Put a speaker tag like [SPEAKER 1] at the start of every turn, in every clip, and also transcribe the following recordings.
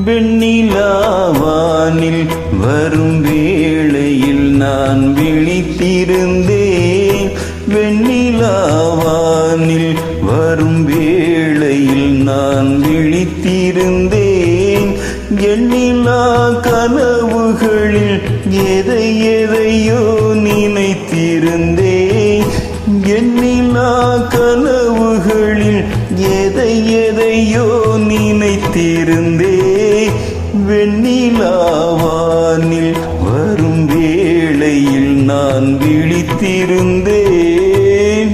[SPEAKER 1] வெண்ணிலாவானில் வரும் வேளையில் நான் விழித்திருந்தேன். வெண்ணிலாவானில் வரும் வேளையில் நான் விழித்திருந்தேன். எண்ணிலா கனவுகளில் எதை எதையோ நினைத்திருந்தேன். எண்ணிலா கனவுகளில் எதை எதையோ நினைத்திருந்தேன். வெண்ணிலாவானில் வரும் வேளையில் நான் விழித்திருந்தேன்.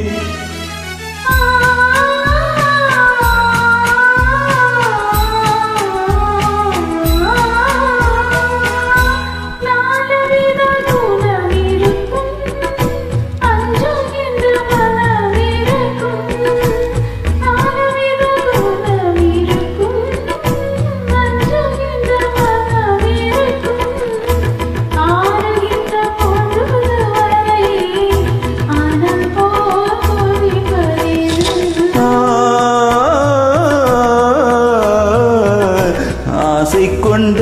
[SPEAKER 1] ஆசை கொண்ட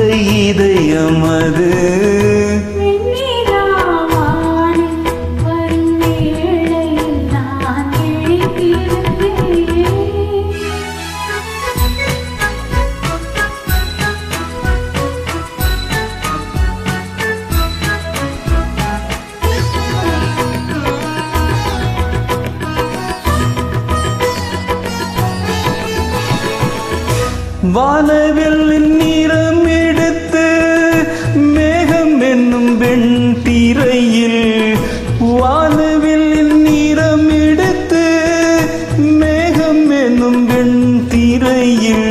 [SPEAKER 1] இதயம் அது வானவில் நிறம் எடுத்து மேகம் என்னும் வெண் திரையில். வானவில் நிறம் எடுத்து மேகம் என்னும் வெண் திரையில்.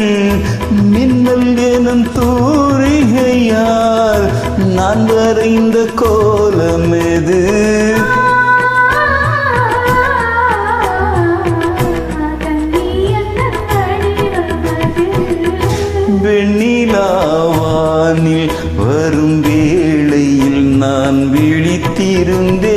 [SPEAKER 1] மின்னல் எனும் தூரிகையால் நான் வரைந்த கோலம் எது? வெண்ணிலாவானில் வரும் வேளையில் நான் விழித்திருந்தேன்.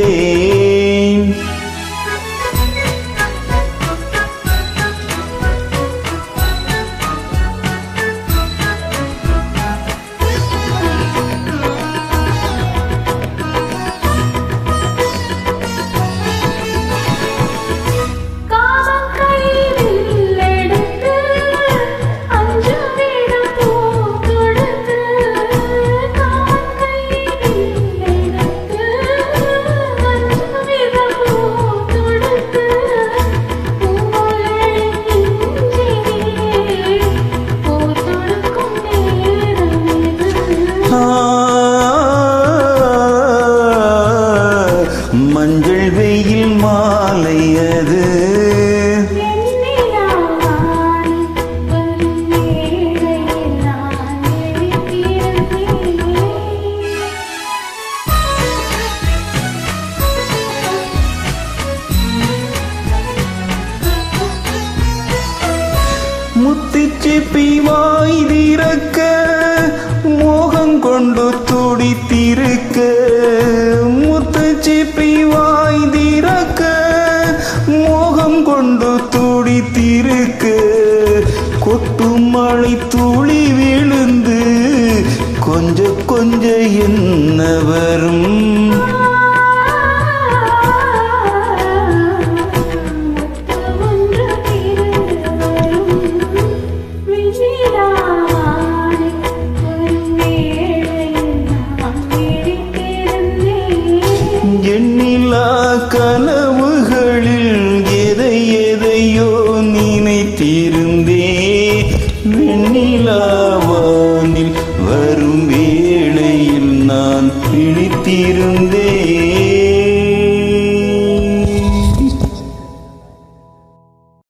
[SPEAKER 1] மஞ்சள் வெயில் மாலையது. முத்துச்சிப்பி வாய் திறக்க மோகம் கொண்டு துடித்திருக்க. முத்துச்சிப்பி வாய் திறக்க மோகம் கொண்டு துடித்திருக்க. கொட்டு மழை துளி விழுந்து கொஞ்ச கொஞ்ச என்ன வரும்? எண்ணிலா கனவுகளில் எதை எதையோ நினைத்திருந்தேன். வெண்ணிலாவானில் வரும் வேளையில் நான் விழித்திருந்தேன்.